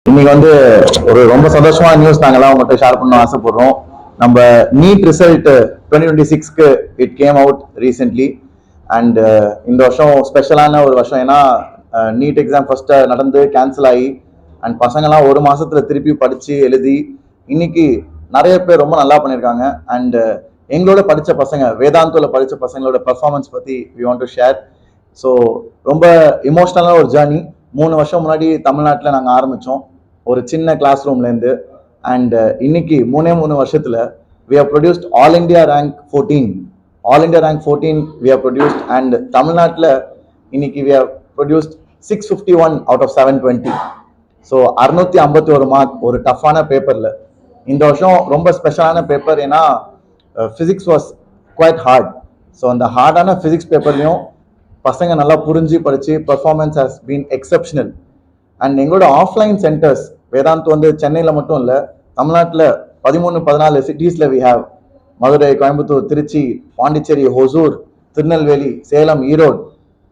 இன்னைக்கு வந்து ஒரு ரொம்ப சந்தோஷமான நியூஸ் நாங்கெல்லாம் உங்கள்கிட்ட ஷேர் பண்ண ஆசைப்படுறோம். நம்ம நீட் ரிசல்ட் 2026க்கு it came out recently. And இந்த வருஷம் ஸ்பெஷலான ஒரு வருஷம். ஏன்னா நீட் எக்ஸாம் ஃபர்ஸ்ட் நடந்து கேன்சல் ஆகி அண்ட் பசங்கள்லாம் ஒரு மாசத்துல திருப்பி படிச்சு எழுதி இன்னைக்கு நிறைய பேர் ரொம்ப நல்லா பண்ணியிருக்காங்க. அண்ட் எங்களோட படித்த பசங்க, வேதாந்தோல படித்த பசங்களோட பர்ஃபார்மன்ஸ் பற்றி we want to share. So ரொம்ப இமோஷ்னலான ஒரு ஜேர்னி. 3 வருஷம் முன்னாடி தமிழ்நாட்டில் நாங்கள் ஆரம்பித்தோம் ஒரு சின்ன கிளாஸ் ரூம்லேருந்து. அண்ட் இன்னைக்கு 3 வருஷத்தில் we have produced all India rank 14 we have produced. and தமிழ்நாட்டில் இன்னைக்கு we have produced 651 out of 720. So 651 mark ஒரு டஃப்பான பேப்பரில். இந்த வருஷம் ரொம்ப ஸ்பெஷலான பேப்பர். ஏன்னா physics was quite hard. So அந்த ஹார்டான ஃபிசிக்ஸ் பேப்பர்லையும் பசங்க நல்லா புரிஞ்சு படித்து performance has been exceptional. And எங்களோட ஆஃப்லைன் சென்டர்ஸ் வேதாந்த் வந்து சென்னையில் மட்டும் இல்லை, தமிழ்நாட்டில் 13-14 சிட்டிஸில் வி ஹாவ். மதுரை, கோயம்புத்தூர், திருச்சி, பாண்டிச்சேரி, ஹொசூர், திருநெல்வேலி, சேலம், ஈரோடு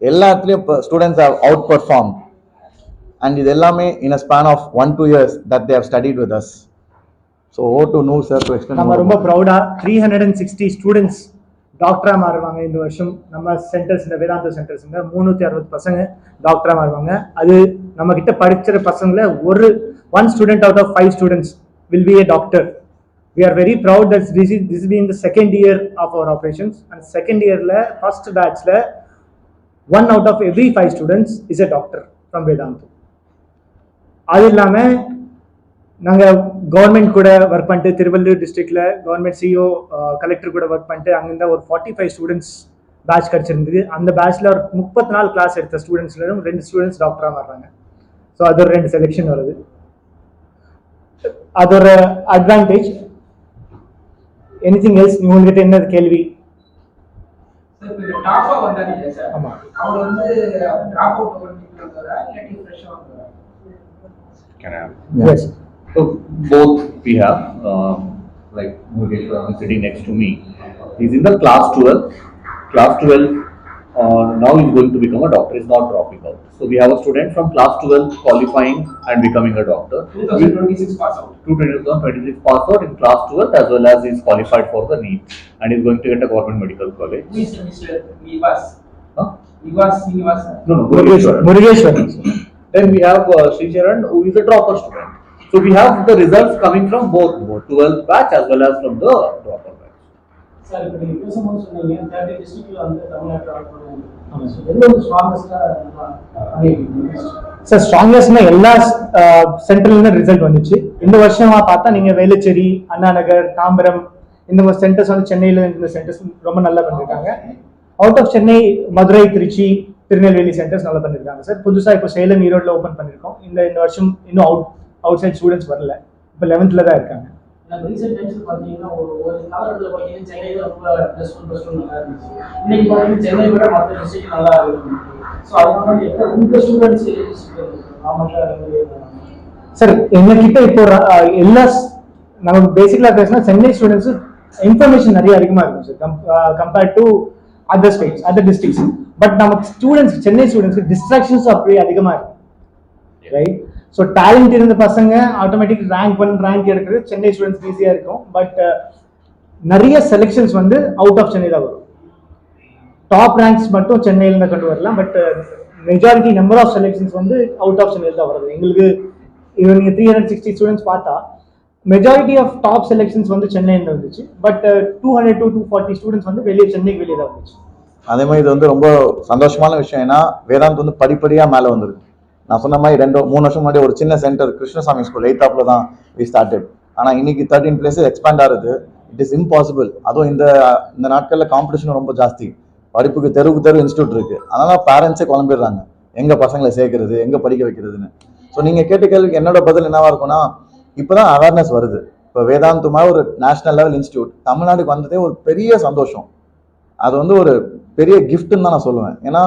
எல்லா இடத்துலையும் இப்போ students have outperform. And இது எல்லாமே in a span of 1-2 years that they have studied with us. So over to Noor sir to explain. நம்ம ரொம்ப ப்ரௌடா 360 ஸ்டூடெண்ட்ஸ் டாக்டரா மாறுவாங்க இந்த வருஷம். நம்ம சென்டர்ஸ், இந்த வேதாந்த சென்டர்ஸ் 360 பசங்க டாக்டரா மாறுவாங்க. அது நம்ம கிட்ட படிக்கிற பசங்கள one student out of 5 students will be a doctor. We are very proud that this is being the second year of our operations. And second year la first batch la 1 out of every 5 students is a doctor from Vedanta. அது இல்லாம நாங்க government கூட work பண்ணிட்டு திருவள்ளூர் டிஸ்ட்ரிக்ட்ல government CO collector கூட work பண்ணிட்டு அங்கிருந்த ஒரு 45 ஸ்டூடெண்ட்ஸ் பேட்ச் கிடைச்சிருந்தது. அந்த பேட்ச்ல ஒரு 34 கிளாஸ் எடுத்த ஸ்டூடெண்ட்ஸ்ல 2 ஸ்டூடெண்ட்ஸ் டாக்டரா மாறுறாங்க. ஸோ அது ஒரு 2 செலெக்ஷன் வருது. அது ஒரு அட்வான்டேஜ். எனிதிங் எல்ஸ் உங்ககிட்ட என்ன கேள்வி? ஆமா, yes. So both we have, like Mukesh sitting next to me, he's in the class 12. Now he's going to become a doctor. He's not dropping out. So we have a student from class 12 qualifying and becoming a doctor. 2026 pass out. 2026 pass out in class 12, as well as he's qualified for the NEET and he's going to get a government medical college. Who is Mr. Nivas? Huh? Nivas. No, Murugeshwaran. Then we have Sricharan, who is a dropper student. So we have the results coming from both 12th batch as well as from the dropper batch. Sir, if you use some also in 30 district on the Tamil Nadu. So then the strongest sir ஸ்ட்ராங்கஸ்ட்னா எல்லா சென்டர்ல result வந்துச்சு. இந்த வருஷமா பார்த்தா நீங்க வேலுச்சேரி, அண்ணா நகர், தாம்பரம் இந்த centres வந்து சென்னையில இந்த சென்டர்ஸ் ரொம்ப நல்லா பண்ணிருக்காங்க. Out of Chennai Madurai, Trichy, Tirunelveli centres நல்லா பண்ணிருக்காங்க சார். புதுசா இப்போ சேலம், ஈரோட்ல ஓபன் பண்ணிருக்கோம். இந்த வருஷம் இன்னும் அவுட் சைட் ஸ்டூடெண்ட்ஸ் வரல. இப்போ 11th தான் இருக்காங்க. ரீசெண்ட் டைம்ஸ்ல பாத்தீங்கன்னா ஒரு காலத்துல பாத்தீங்கன்னா சென்னையில ரொம்ப +1 நல்லா இருந்துச்சு. இன்னைக்கு பாத்தீங்கன்னா சென்னை விட மற்ற டிஸ்ட்ரிக்ட் நல்லா இருக்கு. சோ அதனால எப்ப உங்க ஸ்டூடண்ட்ஸ் சார் எங்க கிட்ட இப்போ எல்லா நம்ம பேசிக்கலா பேசினா சென்னை ஸ்டூடெண்ட்ஸ் இன்ஃபர்மேஷன் நிறைய அதிகமா இருக்கும் sir compared to other states, other districts. But நம்ம ஸ்டூடெண்ட்ஸ், சென்னை ஸ்டூடெண்ட்ஸ்க்கு டிஸ்ட்ராக்ஷன்ஸ் அப்படியே அதிகமா இருக்கும், ரைட்? ஸோ டேலண்ட் இருந்த பசங்க ஆட்டோமேட்டிக் ரேங்க் 1 ரேங்க் எடுக்கிறது சென்னை ஸ்டூடெண்ட்ஸ் ஈஸியா இருக்கும். பட் நிறைய செலெக்ஷன்ஸ் வந்து அவுட் ஆஃப் சென்னை தான் வரும். டாப் ரேங்க்ஸ் மட்டும் சென்னையில தான் கொண்டு வரலாம். But majority number of selections வந்து அவுட் ஆஃப் சென்னையில் தான் வருது. எங்களுக்கு நீங்க 360 ஸ்டூடெண்ட்ஸ் பார்த்தா மெஜாரிட்டி ஆஃப் டாப் செலெக்ஷன்ஸ் வந்து சென்னையில் வந்துச்சு. பட் 200 to 240 ஸ்டூடெண்ட்ஸ் வந்து சென்னைக்கு வெளியே தான் வந்துச்சு. அதே மாதிரி இது வந்து ரொம்ப சந்தோஷமான விஷயம். ஏன்னா வேதாந்த் வந்து படிப்படியாக மேலே வந்துருக்கு. நான் சொன்ன மாதிரி 2-3 வருஷம் முன்னாடி ஒரு சின்ன சென்டர் கிருஷ்ணசாமி ஸ்கூல் 8th தான் வி ஸ்டார்டட். ஆனால் இன்னைக்கு 13 places எக்ஸ்பேண்ட் ஆகுது. It is impossible. அதுவும் இந்த நாட்களில் காம்படிஷன் ரொம்ப ஜாஸ்தி. படிப்புக்கு தெரு இன்ஸ்டியூட் இருக்கு. அதனால பேரண்ட்ஸே குழம்பிடுறாங்க எங்க பசங்களை சேர்க்கறது, எங்க படிக்க வைக்கிறதுன்னு. ஸோ நீங்க கேட்ட கேள்விக்கு என்னோட பதில் என்னவா இருக்கும்னா, இப்போதான் அவேர்னஸ் வருது. இப்போ வேதாந்தமா ஒரு நேஷனல் லெவல் இன்ஸ்டியூட் தமிழ்நாட்டுக்கு வந்ததே ஒரு பெரிய சந்தோஷம். அது வந்து ஒரு பெரிய கிஃப்ட்னு தான் நான் சொல்லுவேன். ஏன்னா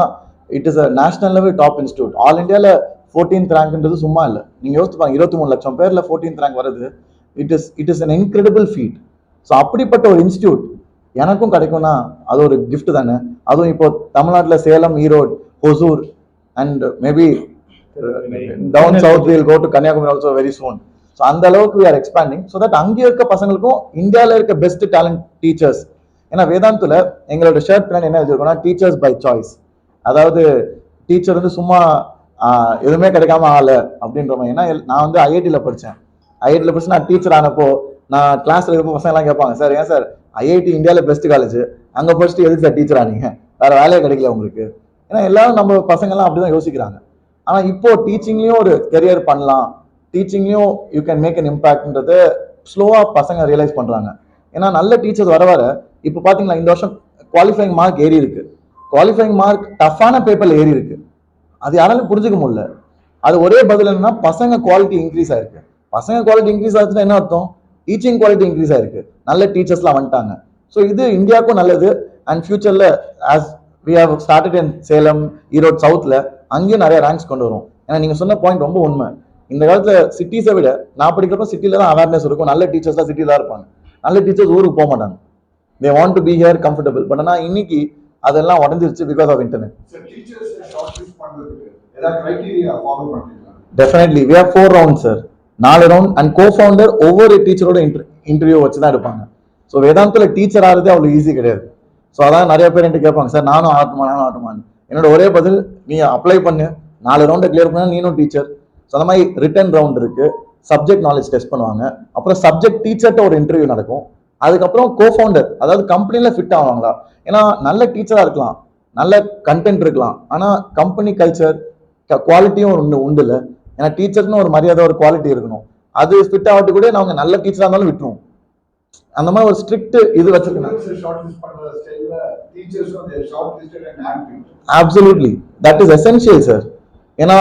it is a national level top institute. All இண்டியாவில் 14th ரேங்க்ன்றது சும்மா இல்லை. நீங்க யோசிச்சு பாருங்க, 23 லட்சம் பேர்ல 14th ரேங்க் வருது. It is an incredible feat. So அப்படிப்பட்ட ஒரு இன்ஸ்டியூட் எனக்கும் கிடைக்கும்னா அது ஒரு கிஃப்ட் தானே. அதுவும் இப்போ தமிழ்நாட்டில் Salem, Erode, Hosur and maybe down south we will go to Kanyakumari also very soon. So அந்த அளவுக்கு we are expanding so that அங்க இருக்க பசங்களுக்கும் இந்தியால இருக்க பெஸ்ட் டேலண்ட் டீச்சர்ஸ். ஏன்னா வேதாந்துல எங்களோட ஷர்ட் பிளான் என்ன வச்சிருக்கோம்னா டீச்சர்ஸ் பை சாய்ஸ். அதாவது டீச்சர் வந்து சும்மா எதுவுமே கிடைக்காம ஆள அப்படின்ற மாதிரி. ஏன்னா நான் வந்து ஐஐடியில் படித்தேன். ஐஐடியில் படிச்சு நான் டீச்சர் ஆனப்போ நான் கிளாஸ்ல இருக்க பசங்க எல்லாம் கேட்பாங்க, சார் ஏன் சார் ஐஐடி இந்தியாவில் பெஸ்ட் காலேஜ் அங்கே படிச்சுட்டு எதுக்கு சார் டீச்சர் ஆனீங்க, வேற வேலையே கிடைக்கல உங்களுக்கு? ஏன்னா எல்லாரும் நம்ம பசங்கள்லாம் அப்படிதான் யோசிக்கிறாங்க. ஆனால் இப்போ டீச்சிங்லேயும் ஒரு கெரியர் பண்ணலாம், டீச்சிங்லேயும் யூ கேன் மேக் அன் இம்பாக்ட்ன்றது ஸ்லோவாக பசங்க ரியலைஸ் பண்ணுறாங்க. ஏன்னா நல்ல டீச்சர்ஸ் வர வர இப்போ பார்த்தீங்களா இந்த வருஷம் குவாலிஃபைங் மார்க் ஏறி இருக்கு. குவாலிஃபைங் மார்க் டஃப்பான பேப்பர்ல ஏறி இருக்கு. அது யாராலும் புரிஞ்சுக்க முடியல. அது ஒரே பதில் என்னன்னா பசங்க குவாலிட்டி இன்க்ரீஸ் ஆயிருக்கு. பசங்க குவாலிட்டி இன்க்ரீஸ் ஆச்சுன்னா என்ன அர்த்தம்? டீச்சிங் குவாலிட்டி இன்க்ரீஸ் ஆயிருக்கு, நல்ல டீச்சர்ஸ்லாம் வந்துட்டாங்க. ஸோ இது இந்தியாவுக்கும் நல்லது. அண்ட் ஃபியூச்சர்ல as we have started in Salem, Erode சவுத்ல அங்கேயும் நிறைய ரேங்க்ஸ் கொண்டு வரும். ஏன்னா நீங்க சொன்ன பாயிண்ட் ரொம்ப உண்மை. இந்த காலத்துல சிட்டிஸை விட நான் படிக்கிறப்ப சிட்டில தான் அவேர்னஸ் இருக்கும். நல்ல டீச்சர்ஸ்லாம் சிட்டில தான் இருப்பாங்க. நல்ல டீச்சர்ஸ் ஊருக்கு போக மாட்டாங்க. They want to be here comfortable. But ஆனால் இன்னைக்கு அதெல்லாம் உடஞ்சிருச்சு because of internet. Definitely we have 4 rounds sir, 4 round. And cofounder ஒவ்வொரு டீச்சரோட இன்டர்வியூ வச்சு தான் எடுப்பாங்க. ஸோ வேதாந்தில் டீச்சர் ஆகிறது அவ்வளோ ஈஸி கிடையாது. ஸோ அதான் நிறைய பேர் என்கிட்ட கேட்பாங்க, சார் நானும் ஆட்டுமான்னு. என்னோட ஒரே பதில், நீ அப்ளை பண்ணு, 4 ரவுண்டை கிளியர் பண்ணா நீனும் டீச்சர். ஸோ அந்த மாதிரி ரிட்டன் ரவுண்ட் இருக்கு, சப்ஜெக்ட் நாலேஜ் டெஸ்ட் பண்ணுவாங்க, அப்புறம் சப்ஜெக்ட் டீச்சர்கிட்ட ஒரு இன்டர்வியூ நடக்கும், அதுக்கப்புறம் கோ-ஃபவுண்டர் அதாவது கம்பெனில ஃபிட் ஆவாங்களா. ஏன்னா நல்ல டீச்சரா இருக்கலாம், நல்ல கண்டென்ட் இருக்கலாம், ஆனா கம்பெனி கல்ச்சர் குவாலிட்டியும் ஒன்று உண்டு இல்லை. ஏன்னா டீச்சர்னு ஒரு மரியாதை ஒரு குவாலிட்டி இருக்கணும். அது ஃபிட் ஆகிட்டு கூட நாங்க நல்ல டீச்சரா இருந்தாலும் விட்டுருவோம். அந்த மாதிரி ஒரு ஸ்ட்ரிக்ட் இது வச்சிருக்கணும். Absolutely that is essential sir. ஏன்னா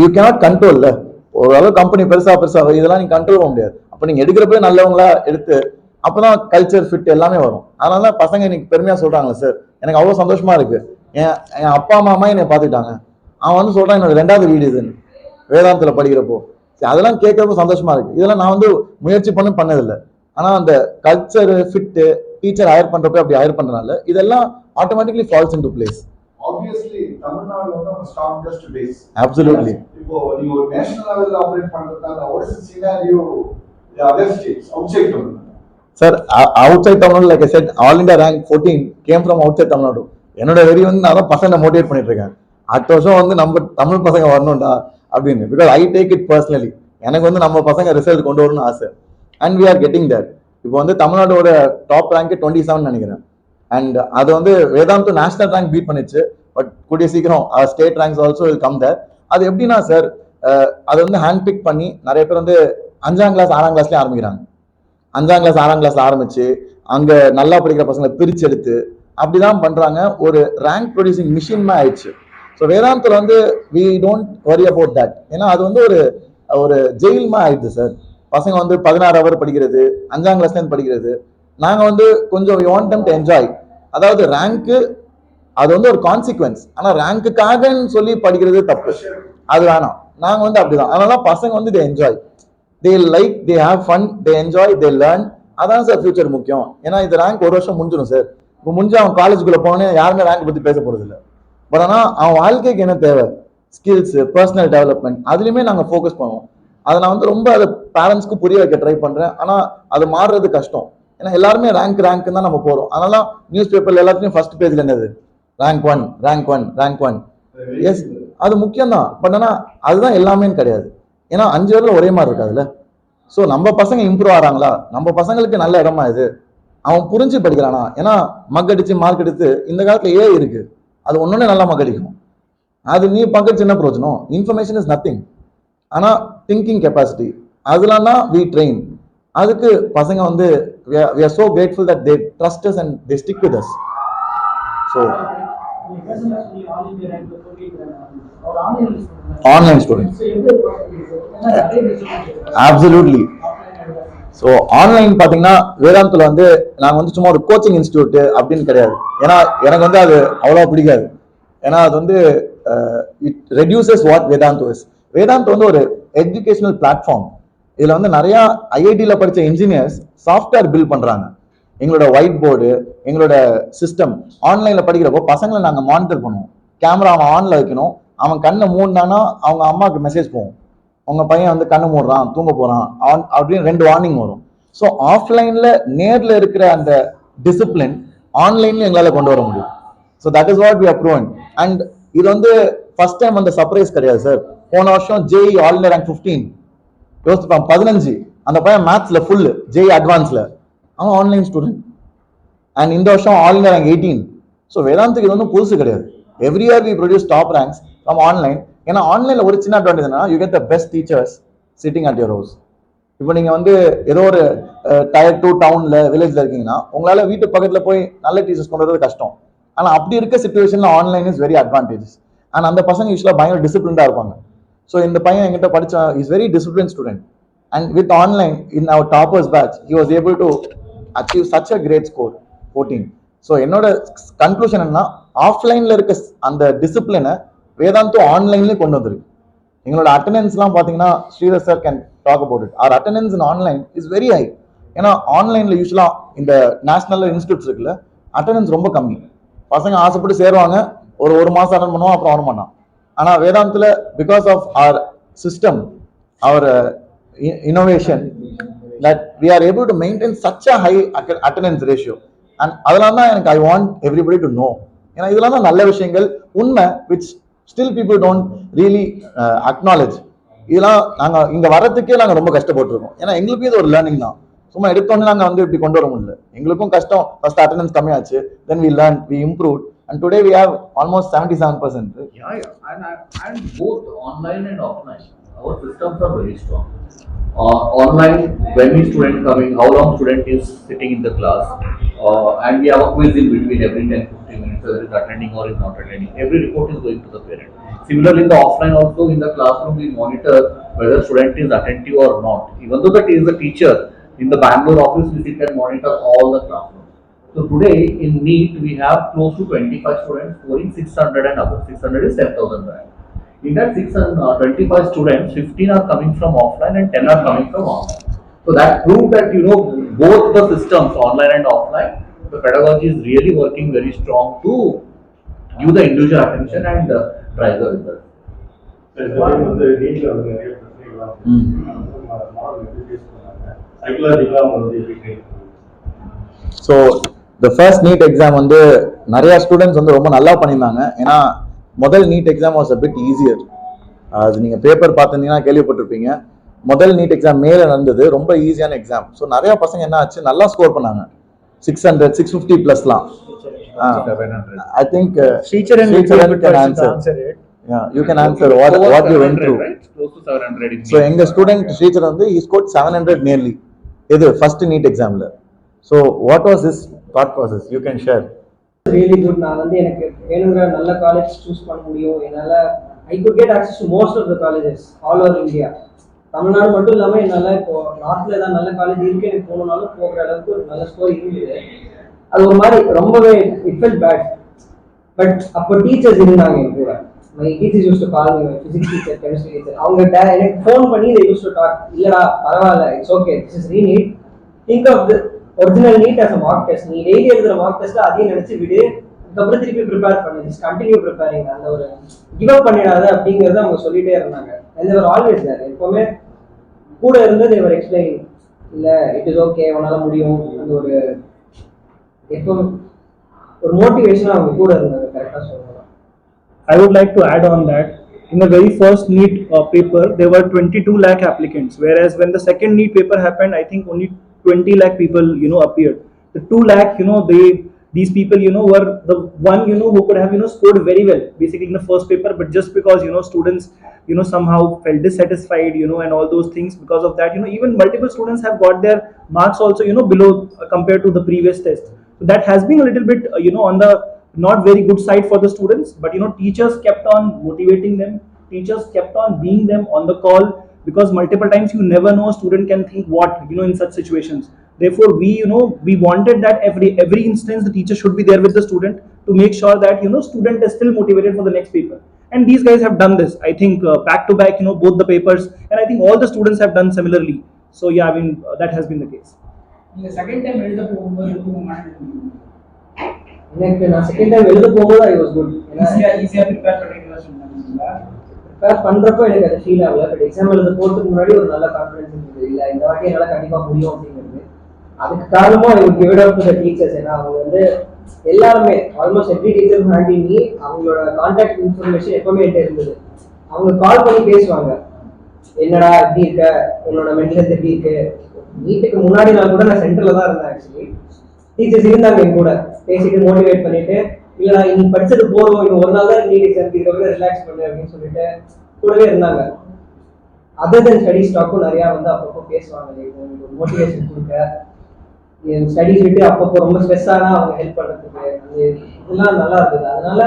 யூ கேனாட் கண்ட்ரோல்ல. ஓரளவு கம்பெனி பெருசா இதெல்லாம் நீங்க கண்ட்ரோல் பண்ண முடியாது. அப்ப நீங்க எடுக்கிறப்ப நல்லவங்களா எடுத்து அப்பதான் கல்ச்சர் ஃபிட் எல்லாமே வரும். அதனால பசங்க இன்னைக்கு பெருமையா சொல்றாங்களே சார், எனக்கு அவ்வளவு சந்தோஷமா இருக்கு. என் அப்பா அம்மா என்னை பார்த்துக்கிட்டாங்க. அவன் வந்து சொல்றான் என்னோட 2வது வீடு இதுன்னு வேதாந்தில படிக்கிறப்போ. அதெல்லாம் கேட்கறப்போ சந்தோஷமா இருக்கு. இதெல்லாம் நான் வந்து முயற்சி பண்ணதில்லை. ஆனா அந்த கல்ச்சர் ஃபிட்டு டீச்சர் ஹையர் பண்றப்ப அப்படி ஹையர் பண்றதுனால இதெல்லாம் automatically falls into place. Obviously Tamil Nadu வந்து ஒரு ஸ்ட்ராங்கஸ்ட் பேஸ். Absolutely. இப்போ நீங்க ஒரு நேஷனல் லெவல்ல operate பண்றதால what is the scenario the other states outside Tamil Nadu? Sir, outside Tamil Nadu, like I said, all India rank 14 came from outside Tamil Nadu. என்னோட வெறி வந்து நான் தான் பசங்களை மோட்டிவேட் பண்ணிட்டு இருக்கேன். அடுத்த வருஷம் வந்து நம்ம தமிழ் பசங்க வரணும்டா அப்படின்னு. Because I take it personally. எனக்கு வந்து நம்ம பசங்க ரிசல்ட் கொண்டு வரணும்னு ஆசை. And we are getting that. இப்போ வந்து தமிழ்நாடோட டாப் ரேங்க் 27 நினைக்கிறேன். அண்ட் அது வந்து வேதாந்த் நேஷனல் ரேங்க் பீட் பண்ணிச்சு. பட் கூடிய சீக்கிரம் state ranks also will come there. அது எப்படின்னா சார், அது வந்து ஹேண்ட் பிக் பண்ணி நிறைய பேர் வந்து 5ஆம் கிளாஸ் 6ஆம் கிளாஸ்லேயே ஆரம்பிக்கிறாங்க. 5ஆம் கிளாஸ் 6ஆம் கிளாஸ்ல ஆரம்பிச்சு அங்க நல்லா படிக்கிற பசங்களை பிரிச்சு எடுத்து அப்படிதான் பண்றாங்க. ஒரு ரேங்க் ப்ரொடியூசிங் மிஷின் ஆயிடுச்சு. ஸோ வேதாந்தில் வந்து we don't worry about that. ஏன்னா அது வந்து ஒரு ஜெயில்மா ஆயிடுது சார். பசங்க வந்து 16 ஹவர் படிக்கிறது, 5ஆம் கிளாஸ்லேருந்து படிக்கிறது. நாங்க வந்து கொஞ்சம் we want them to enjoy. அதாவது ரேங்க்கு அது வந்து ஒரு கான்சிக்வன்ஸ். ஆனா ரேங்க்குக்காகன்னு சொல்லி படிக்கிறது தப்பு, அது வேணாம். நாங்க வந்து அப்படிதான். அதனால பசங்க வந்து they enjoy, they like, they have fun, they enjoy, they learn. அதான் சார் ஃபியூச்சர் முக்கியம். ஏன்னா இது ரேங்க் 1 வருஷம் முடிஞ்சிடும் சார். இப்போ முடிஞ்சு அவன் காலேஜுக்குள்ள போனே யாருமே ரேங்க் பத்தி பேச போறது இல்லை. பட் ஆனா அவன் வாழ்க்கைக்கு என்ன தேவை, ஸ்கில்ஸ், பர்சனல் டெவலப்மெண்ட், அதுலயுமே நாங்க ஃபோக்கஸ் பண்ணுவோம். அதை நான் வந்து ரொம்ப அதை பேரண்ட்ஸ்க்கு புரிய வைக்க ட்ரை பண்றேன். ஆனா அது மாறுறது கஷ்டம். ஏன்னா எல்லாருமே ரேங்க் தான் நம்ம போறோம். அதனால நியூஸ் பேப்பர்ல எல்லாத்துலயும் ஃபர்ஸ்ட் பேஜ்ல என்னது, ரேங்க் 1, ரேங்க் 1, ரேங்க் 1. எஸ், அது முக்கியம் தான். பட் ஆனா அதுதான் எல்லாமே கிடையாது. ஏன்னா 5 வருல ஒரே மாதிரி இருக்காதுல்ல. ஸோ நம்ம பசங்க இம்ப்ரூவ் ஆறாங்களா, நம்ம பசங்களுக்கு நல்ல இடமா இது, அவன் புரிஞ்சு படிக்கிறானா. ஏன்னா மக்கடிச்சு மார்க் எடுத்து இந்த காலத்துல ஏ இருக்கு, அது ஒன்னொன்னே நல்லா மக்கடிக்கும். அது நீ பக்கத்து என்ன பிரயோஜனம்? Information is nothing. ஆனா திங்கிங் கெப்பாசிட்டி அதெல்லாம் தான் வி ட்ரெயின். அதுக்கு பசங்க வந்து we are so grateful that they trust us and they stick with us. So online students, absolutely. So online பார்த்தீங்கன்னா வேதாந்தில் வந்து நாங்கள் வந்து சும்மா ஒரு கோச்சிங் இன்ஸ்டியூட் அப்படின்னு கிடையாது. ஏன்னா எனக்கு வந்து அது அவ்வளோ பிடிக்காது. ஏன்னா அது வந்து it reduces what Vedant is. Vedant வந்து ஒரு எஜுகேஷனல் பிளாட்ஃபார்ம். இதில் வந்து நிறையா ஐஐடியில் படித்த இன்ஜினியர்ஸ் சாஃப்ட்வேர் பில்ட் பண்ணுறாங்க. எங்களோட ஒயிட் போர்டு, எங்களோட சிஸ்டம் ஆன்லைனில் படிக்கிறப்போ பசங்களை நாங்கள் மானிட்டர் பண்ணுவோம். கேமரா ஆன்ல வைக்கணும், அவன் கண்ணை மூடினானா அவங்க அம்மாவுக்கு மெசேஜ் போகும், உங்க பையன் வந்து கண்ணு மூடுறான், தூங்க போறான் அப்படின்னு 2 வார்னிங் வரும். ஸோ ஆஃப்லைன்ல நேர்ல இருக்கிற அந்த டிசிப்ளின் ஆன்லைன்ல எங்களால கொண்டு வர முடியும். So that is what we are proven. And இது வந்து ஃபர்ஸ்ட் டைம் அந்த சர்ப்ரைஸ் கிடையாது சார். போன வருஷம் ஜேஇ ஆல் இந்தியா ரேங்க் 15, யோசிப்பான் 15, அந்த பையன் மேத்ஸ்ல ஃபுல், ஜேஇ அட்வான்ஸ்ல, அவன் ஆன்லைன் ஸ்டூடெண்ட். அண்ட் இந்த வருஷம் ஆல் இந்தியா ரேங்க் 18. ஸோ வேதாந்துக்கு இது வந்து புதுசு கிடையாது. Every year we produce top ranks from online. ஏன்னா ஆன்லைன்ல ஒரு சின்ன அட்வான்டேஜ் என்னன்னா, you get the best teachers sitting at your house. இப்போ நீங்க வந்து ஏதோ ஒரு டயர் 2 டவுன்ல வில்லேஜ்ல இருக்கீங்கன்னா உங்களால வீட்டு பக்கத்துல போய் நல்ல டீச்சர்ஸ் கொண்டு வரது கஷ்டம். ஆனா அப்படி இருக்க சிச்சுவேஷன்ல online is very advantages. And அந்த பசங்க யூஸ்வலா பயங்கர டிசிப்ளின்டா இருப்பாங்க. ஸோ இந்த பையன் என்கிட்ட படிச்ச is very discipline student. And with online in our toppers batch he was able to achieve such a great score 14. So என்னோட கன்க்ளூஷன் என்ன, ஆஃப்லைன்ல இருக்க அந்த டிசிப்ளினை வேதாந்தோ ஆன்லைன்லேயே கொண்டு வந்திருக்கு. எங்களோட அட்டண்டன்ஸ்லாம் பார்த்தீங்கன்னா Sridhar sir can talk about it. Our attendance in online is very high. ஏன்னா ஆன்லைன்ல யூஸ்வலா இந்த நேஷனல் இன்ஸ்டியூட்ஸ் இருக்குல்ல, அட்டண்டன்ஸ் ரொம்ப கம்மி. பசங்க ஆசைப்பட்டு சேருவாங்க, ஒரு மாசம் அட்டன் பண்ணுவோம், அப்புறம் வர மாட்டான். ஆனா வேதாந்தத்துல because of our system, our innovation, that we are able to maintain such a high attendance ratio. And அதனால தான் எனக்கு I want everybody to know. ஏன்னா இதெல்லாம் தான் நல்ல விஷயங்கள், உண்மை, which still people don't really acknowledge. இதெல்லாம் நாங்க இங்க வரதுக்கே நாங்க ரொம்ப கஷ்டப்பட்டிருக்கோம். ஏன்னா எங்களுக்கும் இது ஒரு லேர்னிங் தான். சும்மா எடுத்தோன்னே நாங்க வந்து இப்படி கொண்டு வர முடியல. எங்களுக்கும் கஷ்டம். ஃபர்ஸ்ட் அட்டெண்டன்ஸ் கம்மியாச்சு, then we learned, we improved, and today we have almost 77%. Yeah. And both online and offline, our systems are very strong. Online, when is student coming, how long student is sitting in the class, and we have a quiz in between every 10-15 minutes, whether is attending or is not attending. Every report is going to the parent. Similarly, in the offline also, in the classroom, we monitor whether student is attentive or not. Even though that is a teacher, in the Bangalore office, we sit and monitor all the classrooms. So today, in NEET, we have close to 25 students scoring 600 and above. 600 is 10,000 rank. In that 625 students, 15 are coming from offline and 10 are coming from online. So that proves that, both the systems, online and offline, the pedagogy is really working very strong to give the individual attention and drive the result. So the first NEET exam வந்து நிறைய students வந்து ரொம்ப நல்லா பண்ணியிருந்தாங்க. ஏன்னா முதல் NEET exam was a bit easier. அது நீங்கள் பேப்பர் பார்த்துருந்தீங்கன்னா கேள்விப்பட்டிருப்பீங்க. முதல் நீட் எக்ஸாம் மேலே நடந்தது, ரொம்ப ஈஸியான எக்ஸாம். ஸோ நிறைய பசங்க என்ன ஆச்சு, நல்லா ஸ்கோர் பண்ணாங்க, 600, 650 ப்ளஸ்லாம். I think Sricharan can answer. Yeah, you can answer what you went through. Right? Close to 700. So எங்க ஸ்டூடெண்ட் Sricharan வந்து he scored 700 nearly. இது first NEET examல. So what was his thought process? You can share. Really good. நான் வந்து எனக்கு வேணுங்கிற நல்ல college choose பண்ண முடியும். என்னால I could get access to most of the colleges all over India. Tamil Nadu மட்டும் இல்லாமல் என்னால் இப்போ நார்த்தில் ஏதாவது நல்ல காலேஜ் இருக்கு எனக்கு போகணுன்னாலும் போகிற அளவுக்கு ஒரு நல்ல ஸ்கோர் இருந்தது. அது ஒரு மாதிரி ரொம்பவே இட் ஃபெல்ட் பேட். பட் அப்போ டீச்சர்ஸ் இருந்தாங்க என் கூட. My teachers use to call me, physics teacher, chemistry teacher. அவங்க எனக்கு ஃபோன் பண்ணி இதை யூஸ் டு டாக், இல்லைடா பரவாயில்ல, it's okay, this is reNEET, think of the original NEET as a mock test. நீ டெய்லி எழுதுற மார்க் டெஸ்ட் அதையும் நினைச்சு விடு, அதுக்கப்புறம் திருப்பி ப்ரிப்பேர் பண்ணு, ஜஸ்ட் கண்டினியூ ப்ரிப்பேரிங், அந்த ஒரு கிவ் அப் பண்ணிடாத அப்படிங்கிறத அவங்க சொல்லிட்டே இருந்தாங்க. அண்ட் தேவர் ஆல்வேஸ் தேர், எப்பவுமே கூட இருந்து தேவர் எக்ஸ்பிளைன், இல்லை இட் இஸ் ஓகே, உன்னால முடியும், அந்த ஒரு எப்போ ஒரு மோட்டிவேஷனாக அவங்க கூட இருந்தாங்க. கரெக்டாக சொல்லலாம். I would like to add on that in the very first NEET paper there were 22 lakh applicants, whereas when the second NEET paper happened, I think only 20 lakh people appeared. The 2 lakh these people were the one who could have scored very well basically in the first paper, but just because students somehow felt dissatisfied and all those things, because of that even multiple students have got their marks also below compared to the previous test. So that has been a little bit on the not very good side for the students, but teachers kept on motivating them, teachers kept on being them on the call, because multiple times you never know a student can think what in such situations. Therefore we wanted that every instance the teacher should be there with the student to make sure that student is still motivated for the next paper. And these guys have done this, I think, back to back both the papers, and I think all the students have done similarly. So yeah, I mean that has been the case. நீங்க second time எழுத போகும்போது எனக்கு நான் second time எழுத போகும்போது I was good. ஈஸியா prepare பண்ணிட்டீங்களா சொன்னாங்க. ப்ரிப்பேர் பண்றப்போ எனக்கு அது ஃபீல் ஆகல. பட் எக்ஸாம் எழுத போறதுக்கு முன்னாடி ஒரு நல்ல கான்ஃபிடன்ஸ் இருந்தது. இல்லை இந்த வாட்டி என்னால் கண்டிப்பா முடியும் அப்படிங்கிறது. அதுக்கு காரணமும் எனக்கு give it up to the teachers. ஏன்னா அவங்க வந்து எல்லாருமே almost every teacher handle me. அவங்களோட கான்டாக்ட் இன்ஃபர்மேஷன் எப்பவுமே என்கிட்ட இருந்தது. அவங்க கால் பண்ணி பேசுவாங்க, என்னடா எப்படி இருக்க, உன்னோட மென்டல் ஹெல்த் எப்படி இருக்கு. நீட்டுக்கு முன்னாடி நாள் கூட நான் சென்டர்ல தான் இருந்தேன். ஆக்சுவலி டீச்சர்ஸ் இருந்தாங்க என் கூட, பேசிட்டு மோட்டிவேட் பண்ணிட்டு, இல்லடா இன்னைக்கு படிச்சது போதும், இன்னும் ஒரு நாள் தான் நீட் எக்ஸாம், இதுக்கப்புறம் ரிலாக்ஸ் பண்ணு அப்படின்னு சொல்லிட்டு கூடவே இருந்தாங்க. அதர் தென் ஸ்டடி ஸ்டாக்கும் நிறையா வந்து அப்பப்போ பேசுவாங்க, உங்களுக்கு மோட்டிவேஷன் கொடுக்க, ஸ்டடிஸ் விட்டு அப்பப்போ ரொம்ப ஸ்ட்ரெஸ் ஆனா அவங்க ஹெல்ப் பண்ணுறதுக்கு, அந்த இதெல்லாம் நல்லா இருக்குது. அதனால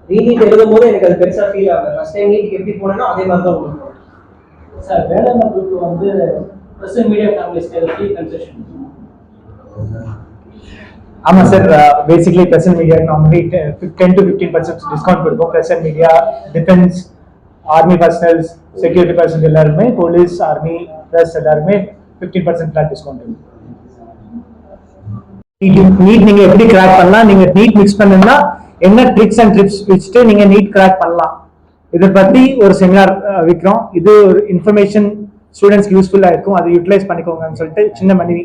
ரீநீட் எழுதும் போது எனக்கு அது பெருசாக ஃபீல் ஆகல. ஃபர்ஸ்ட் டைம் நீட்டுக்கு எப்படி போனேனோ அதே மாதிரி தான் உங்களுக்கு சார். வேளாண் குரூப் வந்து பிரசன்ட் மீடியா ஃபேமிலிஸ்க்கு ஃப்ரீ கன்செஷன். ஆமாம் sir, basically present media normally 10 to 15% discount கொடுப்போம். Present media, defence, army personnels, security personnel எல்லாருமே, போலீஸ், ஆர்மி ப்ளஸ் எல்லாருமே 15% ஃபிளாட் டிஸ்கவுண்ட் இருக்கு. நீட் நீங்க எப்படி கிராக் பண்ணலாம், நீங்க நீட் மிக்ஸ் பண்ணணும்னா என்ன ட்ரிக்ஸ் அண்ட் ட்ரிப்ஸ் வச்சுட்டு நீங்க நீட் கிராக் பண்ணலாம், இதை பத்தி ஒரு செமினார் வைக்கிறோம். இது ஒரு இன்ஃபர்மேஷன் ஸ்டூடெண்ட்ஸ்க்கு யூஸ்ஃபுல்லா இருக்கும், அதை யூட்டிலைஸ் பண்ணிக்கோங்கன்னு சொல்லிட்டு சின்ன மணி